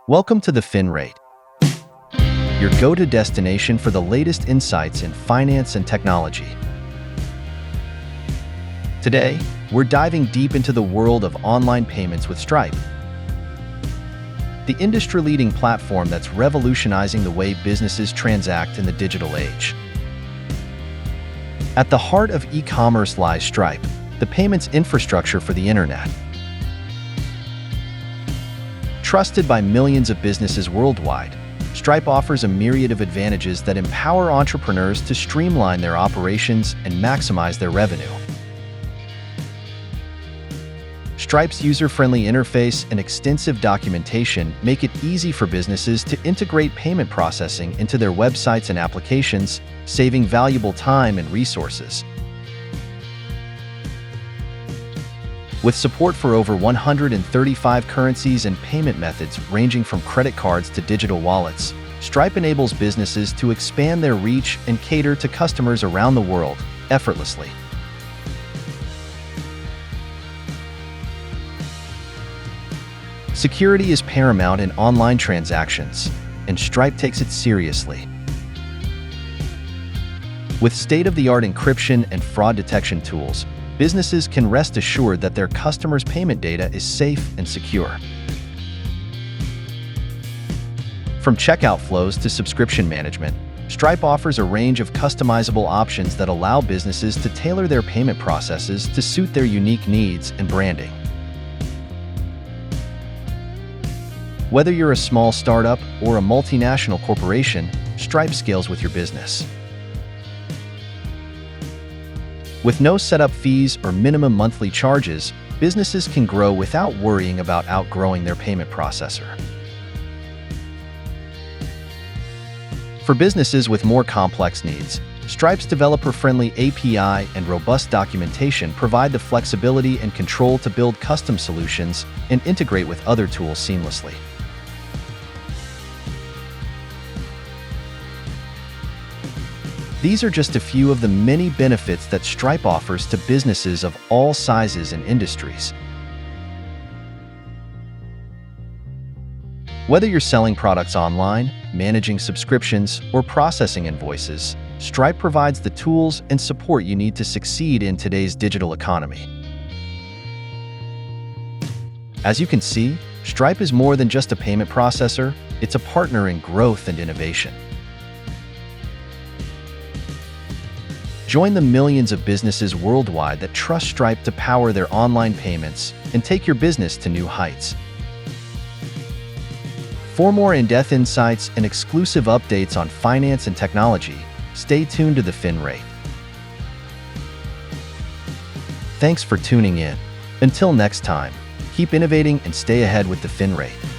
Welcome to TheFinrate, your go-to destination for the latest insights in finance and technology. Today, we're diving deep into the world of online payments with Stripe, the industry-leading platform that's revolutionizing the way businesses transact in the digital age. At the heart of e-commerce lies Stripe, the payments infrastructure for the internet. Trusted by millions of businesses worldwide, Stripe offers a myriad of advantages that empower entrepreneurs to streamline their operations and maximize their revenue. Stripe's user-friendly interface and extensive documentation make it easy for businesses to integrate payment processing into their websites and applications, saving valuable time and resources. With support for over 135 currencies and payment methods ranging from credit cards to digital wallets, Stripe enables businesses to expand their reach and cater to customers around the world effortlessly. Security is paramount in online transactions, and Stripe takes it seriously. With state-of-the-art encryption and fraud detection tools, businesses can rest assured that their customers' payment data is safe and secure. From checkout flows to subscription management, Stripe offers a range of customizable options that allow businesses to tailor their payment processes to suit their unique needs and branding. Whether you're a small startup or a multinational corporation, Stripe scales with your business. With no setup fees or minimum monthly charges, businesses can grow without worrying about outgrowing their payment processor. For businesses with more complex needs, Stripe's developer-friendly API and robust documentation provide the flexibility and control to build custom solutions and integrate with other tools seamlessly. These are just a few of the many benefits that Stripe offers to businesses of all sizes and industries. Whether you're selling products online, managing subscriptions, or processing invoices, Stripe provides the tools and support you need to succeed in today's digital economy. As you can see, Stripe is more than just a payment processor, it's a partner in growth and innovation. Join the millions of businesses worldwide that trust Stripe to power their online payments and take your business to new heights. For more in-depth insights and exclusive updates on finance and technology, stay tuned to TheFinrate. Thanks for tuning in. Until next time, keep innovating and stay ahead with TheFinrate.